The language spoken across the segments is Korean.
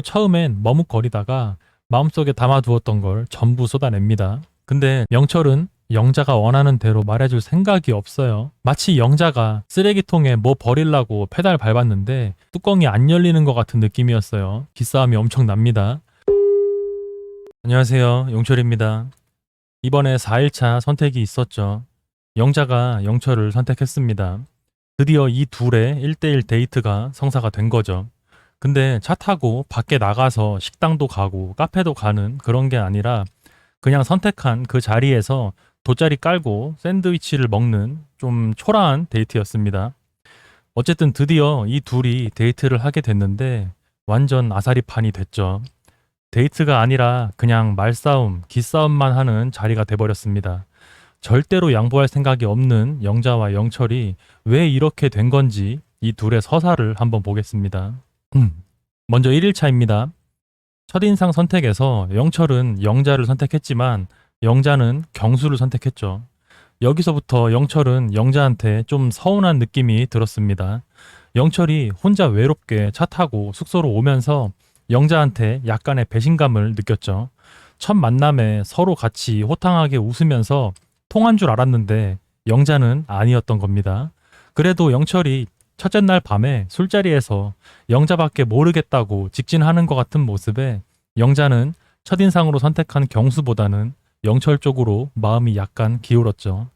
처음엔 머뭇거리다가 마음속에 담아두었던 걸 전부 쏟아냅니다. 근데 영철은 영자가 원하는 대로 말해줄 생각이 없어요. 마치 영자가 쓰레기통에 뭐 버리려고 페달 밟았는데 뚜껑이 안 열리는 것 같은 느낌이었어요. 기싸움이 엄청납니다. 안녕하세요. 용철입니다. 이번에 4일차 선택이 있었죠. 영자가 영철을 선택했습니다. 드디어 이 둘의 1대1 데이트가 성사가 된 거죠. 근데 차 타고 밖에 나가서 식당도 가고 카페도 가는 그런 게 아니라 그냥 선택한 그 자리에서 돗자리 깔고 샌드위치를 먹는 좀 초라한 데이트였습니다. 어쨌든 드디어 이 둘이 데이트를 하게 됐는데 완전 아사리판이 됐죠. 데이트가 아니라 그냥 말싸움, 기싸움만 하는 자리가 돼버렸습니다. 절대로 양보할 생각이 없는 영자와 영철이 왜 이렇게 된 건지 이 둘의 서사를 한번 보겠습니다. 먼저 1일차입니다. 첫인상 선택에서 영철은 영자를 선택했지만 영자는 경수를 선택했죠. 여기서부터 영철은 영자한테 좀 서운한 느낌이 들었습니다. 영철이 혼자 외롭게 차 타고 숙소로 오면서 영자한테 약간의 배신감을 느꼈죠. 첫 만남에 서로 같이 호탕하게 웃으면서 통한 줄 알았는데 영자는 아니었던 겁니다. 그래도 영철이 첫째 날 밤에 술자리에서 영자밖에 모르겠다고 직진하는 것 같은 모습에 영자는 첫인상으로 선택한 경수보다는 영철 쪽으로 마음이 약간 기울었죠.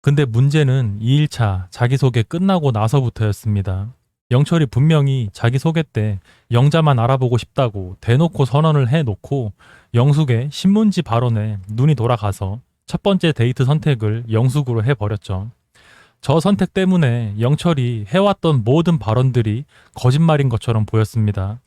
근데 문제는 2일차 자기소개 끝나고 나서부터였습니다. 영철이 분명히 자기소개 때 영자만 알아보고 싶다고 대놓고 선언을 해놓고 영숙의 신문지 발언에 눈이 돌아가서 첫 번째 데이트 선택을 영숙으로 해버렸죠. 저 선택 때문에 영철이 해왔던 모든 발언들이 거짓말인 것처럼 보였습니다.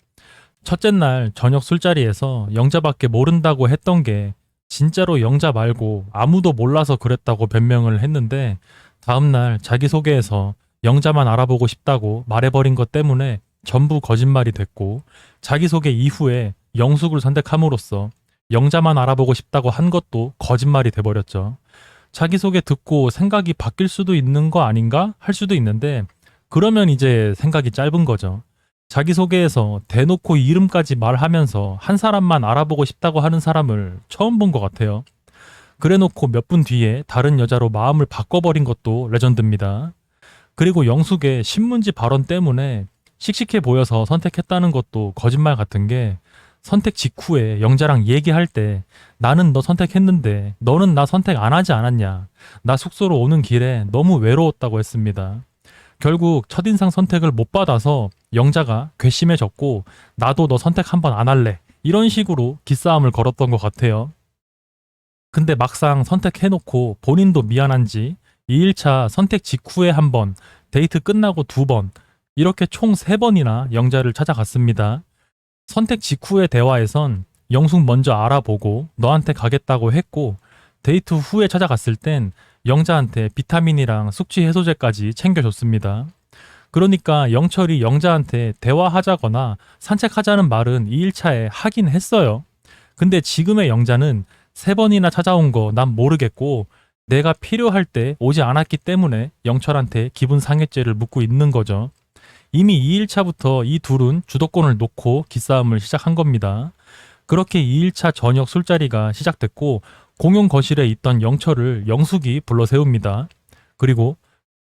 첫째 날 저녁 술자리에서 영자밖에 모른다고 했던 게 진짜로 영자 말고 아무도 몰라서 그랬다고 변명을 했는데 다음날 자기소개에서 영자만 알아보고 싶다고 말해버린 것 때문에 전부 거짓말이 됐고 자기소개 이후에 영숙을 선택함으로써 영자만 알아보고 싶다고 한 것도 거짓말이 돼버렸죠. 자기소개 듣고 생각이 바뀔 수도 있는 거 아닌가 할 수도 있는데 그러면 이제 생각이 짧은 거죠. 자기소개에서 대놓고 이름까지 말하면서 한 사람만 알아보고 싶다고 하는 사람을 처음 본 것 같아요. 그래놓고 몇 분 뒤에 다른 여자로 마음을 바꿔버린 것도 레전드입니다. 그리고 영숙의 신문지 발언 때문에 씩씩해 보여서 선택했다는 것도 거짓말 같은 게 선택 직후에 영자랑 얘기할 때 나는 너 선택했는데 너는 나 선택 안 하지 않았냐. 나 숙소로 오는 길에 너무 외로웠다고 했습니다. 결국 첫인상 선택을 못 받아서 영자가 괘씸해졌고 나도 너 선택 한번 안 할래. 이런 식으로 기싸움을 걸었던 것 같아요. 근데 막상 선택해놓고 본인도 미안한지 2일차 선택 직후에 한 번, 데이트 끝나고 2번, 이렇게 총 3번이나 영자를 찾아갔습니다. 선택 직후의 대화에선 영숙 먼저 알아보고 너한테 가겠다고 했고 데이트 후에 찾아갔을 땐 영자한테 비타민이랑 숙취 해소제까지 챙겨줬습니다. 그러니까 영철이 영자한테 대화하자거나 산책하자는 말은 2일차에 하긴 했어요. 근데 지금의 영자는 3번이나 찾아온 거 난 모르겠고 내가 필요할 때 오지 않았기 때문에 영철한테 기분 상해죄를 묻고 있는 거죠. 이미 2일차부터 이 둘은 주도권을 놓고 기싸움을 시작한 겁니다. 그렇게 2일차 저녁 술자리가 시작됐고 공용 거실에 있던 영철을 영숙이 불러 세웁니다. 그리고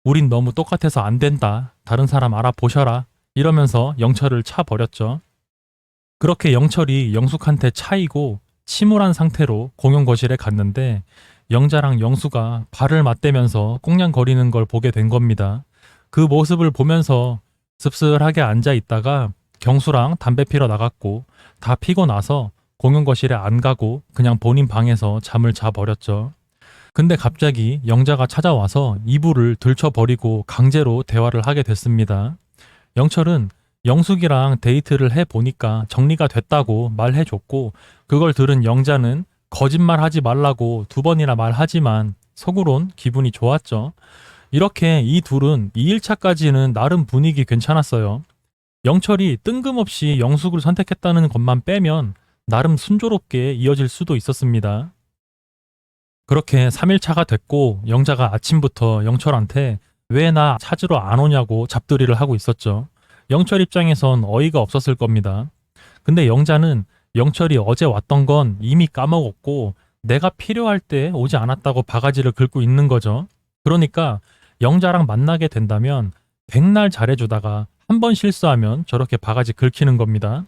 우린 너무 똑같아서 안 된다. 다른 사람 알아보셔라. 이러면서 영철을 차버렸죠. 그렇게 영철이 영숙한테 차이고 침울한 상태로 공용 거실에 갔는데 영자랑 영수가 발을 맞대면서 꽁냥거리는 걸 보게 된 겁니다. 그 모습을 보면서 씁쓸하게 앉아 있다가 경수랑 담배 피러 나갔고 다 피고 나서 공용 거실에 안 가고 그냥 본인 방에서 잠을 자버렸죠. 근데 갑자기 영자가 찾아와서 이불을 들쳐버리고 강제로 대화를 하게 됐습니다. 영철은 영숙이랑 데이트를 해보니까 정리가 됐다고 말해줬고 그걸 들은 영자는 거짓말하지 말라고 2번이나 말하지만 속으론 기분이 좋았죠. 이렇게 이 둘은 2일차까지는 나름 분위기 괜찮았어요. 영철이 뜬금없이 영숙을 선택했다는 것만 빼면 나름 순조롭게 이어질 수도 있었습니다. 그렇게 3일차가 됐고 영자가 아침부터 영철한테 왜 나 찾으러 안 오냐고 잡들이를 하고 있었죠. 영철 입장에선 어이가 없었을 겁니다. 근데 영자는 영철이 어제 왔던 건 이미 까먹었고 내가 필요할 때 오지 않았다고 바가지를 긁고 있는 거죠. 그러니까 영자랑 만나게 된다면 백날 잘해주다가 한 번 실수하면 저렇게 바가지 긁히는 겁니다.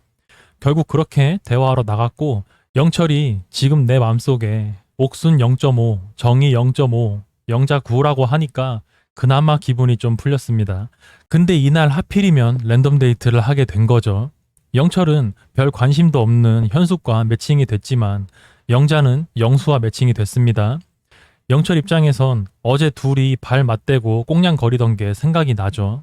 결국 그렇게 대화하러 나갔고 영철이 지금 내 마음속에 옥순 0.5, 정의 0.5, 영자 9라고 하니까 그나마 기분이 좀 풀렸습니다. 근데 이날 하필이면 랜덤 데이트를 하게 된 거죠. 영철은 별 관심도 없는 현숙과 매칭이 됐지만 영자는 영수와 매칭이 됐습니다. 영철 입장에선 어제 둘이 발 맞대고 꽁냥거리던 게 생각이 나죠.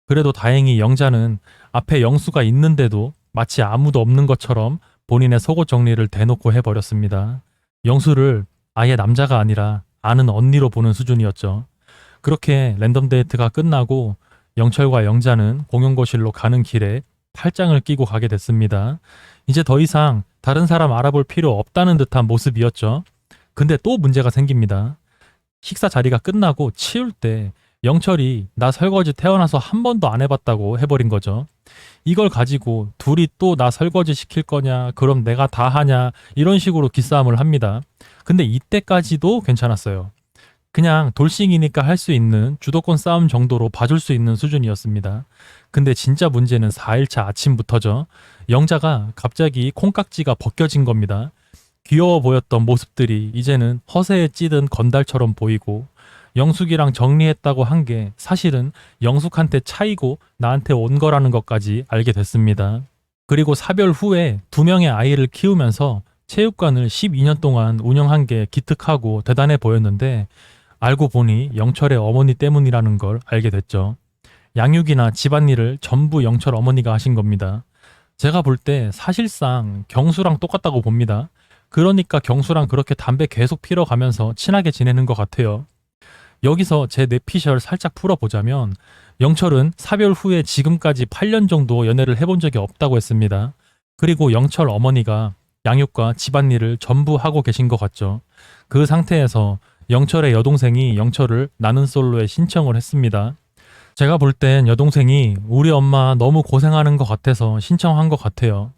그래도 다행히 영자는 앞에 영수가 있는데도 마치 아무도 없는 것처럼 본인의 속옷 정리를 대놓고 해버렸습니다. 영수를 아예 남자가 아니라 아는 언니로 보는 수준이었죠. 그렇게 랜덤 데이트가 끝나고 영철과 영자는 공용거실로 가는 길에 팔짱을 끼고 가게 됐습니다. 이제 더 이상 다른 사람 알아볼 필요 없다는 듯한 모습이었죠. 근데 또 문제가 생깁니다. 식사 자리가 끝나고 치울 때 영철이 나 설거지 태어나서 한 번도 안 해봤다고 해버린 거죠. 이걸 가지고 둘이 또 나 설거지 시킬 거냐, 그럼 내가 다 하냐, 이런 식으로 기싸움을 합니다. 근데 이때까지도 괜찮았어요. 그냥 돌싱이니까 할 수 있는 주도권 싸움 정도로 봐줄 수 있는 수준이었습니다. 근데 진짜 문제는 4일차 아침부터죠. 영자가 갑자기 콩깍지가 벗겨진 겁니다. 귀여워 보였던 모습들이 이제는 허세에 찌든 건달처럼 보이고 영숙이랑 정리했다고 한 게 사실은 영숙한테 차이고 나한테 온 거라는 것까지 알게 됐습니다. 그리고 사별 후에 2명의 아이를 키우면서 체육관을 12년 동안 운영한 게 기특하고 대단해 보였는데 알고 보니 영철의 어머니 때문이라는 걸 알게 됐죠. 양육이나 집안일을 전부 영철 어머니가 하신 겁니다. 제가 볼 때 사실상 경수랑 똑같다고 봅니다. 그러니까 경수랑 그렇게 담배 계속 피러 가면서 친하게 지내는 것 같아요. 여기서 제 뇌피셜 살짝 풀어보자면 영철은 사별 후에 지금까지 8년 정도 연애를 해본 적이 없다고 했습니다. 그리고 영철 어머니가 양육과 집안일을 전부 하고 계신 것 같죠. 그 상태에서 영철의 여동생이 영철을 나는 솔로에 신청을 했습니다. 제가 볼 땐 여동생이 우리 엄마 너무 고생하는 것 같아서 신청한 것 같아요.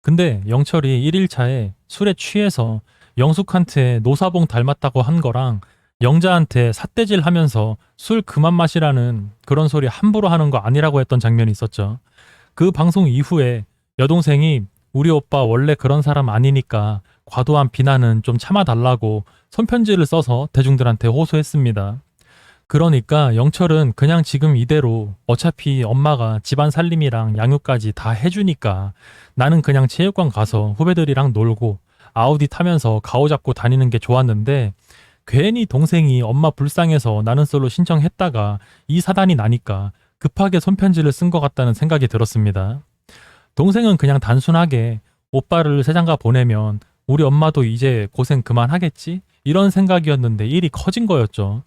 근데 영철이 1일차에 술에 취해서 영숙한테 노사봉 닮았다고 한 거랑 영자한테 삿대질 하면서 술 그만 마시라는 그런 소리 함부로 하는 거 아니라고 했던 장면이 있었죠. 그 방송 이후에 여동생이 우리 오빠 원래 그런 사람 아니니까 과도한 비난은 좀 참아달라고 손편지를 써서 대중들한테 호소했습니다. 그러니까 영철은 그냥 지금 이대로 어차피 엄마가 집안 살림이랑 양육까지 다 해주니까 나는 그냥 체육관 가서 후배들이랑 놀고 아우디 타면서 가오잡고 다니는 게 좋았는데 괜히 동생이 엄마 불쌍해서 나는 솔로 신청했다가 이 사단이 나니까 급하게 손편지를 쓴 것 같다는 생각이 들었습니다. 동생은 그냥 단순하게 오빠를 새장가 보내면 우리 엄마도 이제 고생 그만하겠지? 이런 생각이었는데 일이 커진 거였죠.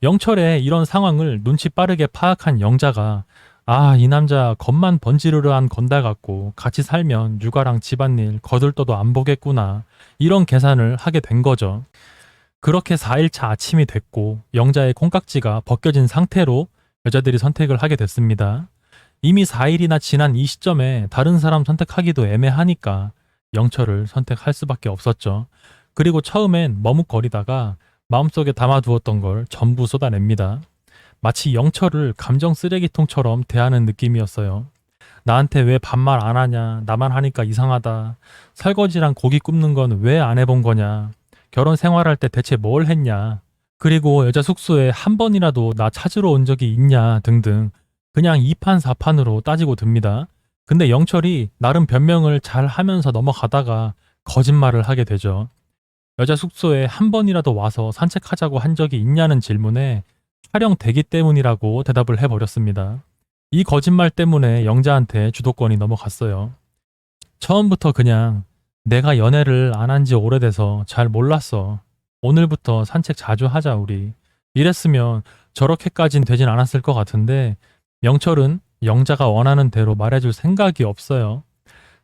영철의 이런 상황을 눈치 빠르게 파악한 영자가 이 남자 겉만 번지르르한 건달 같고 같이 살면 육아랑 집안일 거들떠도 안 보겠구나 이런 계산을 하게 된 거죠. 그렇게 4일차 아침이 됐고 영자의 콩깍지가 벗겨진 상태로 여자들이 선택을 하게 됐습니다. 이미 4일이나 지난 이 시점에 다른 사람 선택하기도 애매하니까 영철을 선택할 수밖에 없었죠. 그리고 처음엔 머뭇거리다가 마음속에 담아두었던 걸 전부 쏟아냅니다. 마치 영철을 감정 쓰레기통처럼 대하는 느낌이었어요. 나한테 왜 반말 안 하냐, 나만 하니까 이상하다, 설거지랑 고기 굽는 건 왜 안 해본 거냐, 결혼 생활할 때 대체 뭘 했냐, 그리고 여자 숙소에 한 번이라도 나 찾으러 온 적이 있냐 등등 그냥 2판 4판으로 따지고 듭니다. 근데 영철이 나름 변명을 잘 하면서 넘어가다가 거짓말을 하게 되죠. 여자 숙소에 한 번이라도 와서 산책하자고 한 적이 있냐는 질문에 촬영 대기 때문이라고 대답을 해버렸습니다. 이 거짓말 때문에 영자한테 주도권이 넘어갔어요. 처음부터 그냥 내가 연애를 안 한 지 오래돼서 잘 몰랐어. 오늘부터 산책 자주 하자 우리. 이랬으면 저렇게까진 되진 않았을 것 같은데 영철은 영자가 원하는 대로 말해줄 생각이 없어요.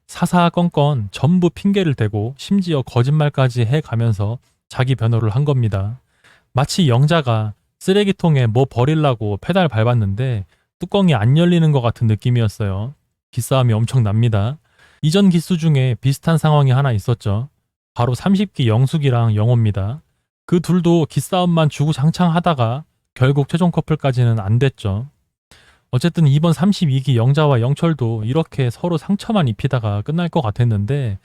사사건건 전부 핑계를 대고 심지어 거짓말까지 해가면서 자기 변호를 한 겁니다. 마치 영자가 쓰레기통에 뭐 버리려고 페달 밟았는데 뚜껑이 안 열리는 것 같은 느낌이었어요. 기싸움이 엄청납니다. 이전 기수 중에 비슷한 상황이 하나 있었죠. 바로 30기 영숙이랑 영호입니다. 그 둘도 기싸움만 주구장창 하다가 결국 최종 커플까지는 안 됐죠. 어쨌든 이번 32기 영자와 영철도 이렇게 서로 상처만 입히다가 끝날 것 같았는데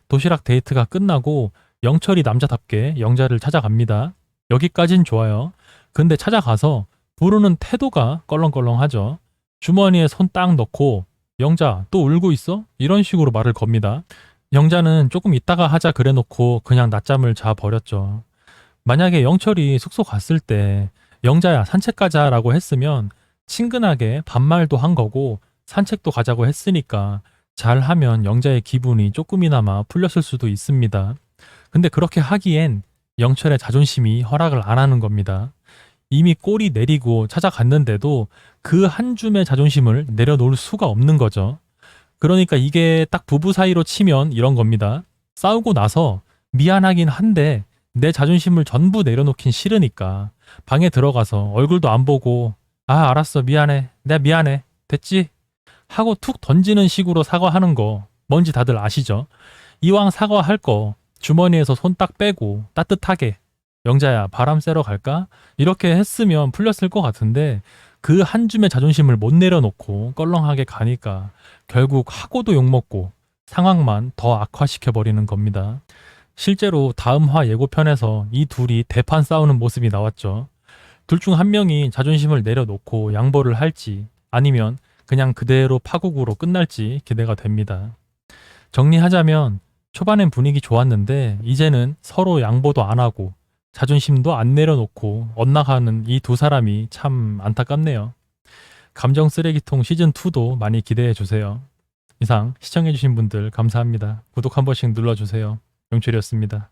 도시락 데이트가 끝나고 영철이 남자답게 영자를 찾아갑니다. 여기까진 좋아요. 근데 찾아가서 부르는 태도가 껄렁껄렁하죠. 주머니에 손 딱 넣고 영자 또 울고 있어? 이런 식으로 말을 겁니다. 영자는 조금 있다가 하자 그래놓고 그냥 낮잠을 자 버렸죠. 만약에 영철이 숙소 갔을 때 영자야 산책 가자라고 했으면 친근하게 반말도 한 거고 산책도 가자고 했으니까 잘하면 영자의 기분이 조금이나마 풀렸을 수도 있습니다. 근데 그렇게 하기엔 영철의 자존심이 허락을 안 하는 겁니다. 이미 꼬리 내리고 찾아갔는데도 그 한 줌의 자존심을 내려놓을 수가 없는 거죠. 그러니까 이게 딱 부부 사이로 치면 이런 겁니다. 싸우고 나서 미안하긴 한데 내 자존심을 전부 내려놓긴 싫으니까 방에 들어가서 얼굴도 안 보고 알았어 미안해 내가 미안해 됐지? 하고 툭 던지는 식으로 사과하는 거 뭔지 다들 아시죠? 이왕 사과할 거 주머니에서 손 딱 빼고 따뜻하게 영자야 바람 쐬러 갈까? 이렇게 했으면 풀렸을 것 같은데 그 한 줌의 자존심을 못 내려놓고 껄렁하게 가니까 결국 하고도 욕먹고 상황만 더 악화시켜버리는 겁니다. 실제로 다음 화 예고편에서 이 둘이 대판 싸우는 모습이 나왔죠. 둘 중 한 명이 자존심을 내려놓고 양보를 할지 아니면 그냥 그대로 파국으로 끝날지 기대가 됩니다. 정리하자면 초반엔 분위기 좋았는데 이제는 서로 양보도 안 하고 자존심도 안 내려놓고 엇나가는 이 두 사람이 참 안타깝네요. 감정 쓰레기통 시즌2도 많이 기대해주세요. 이상 시청해주신 분들 감사합니다. 구독 한 번씩 눌러주세요. 영철이었습니다.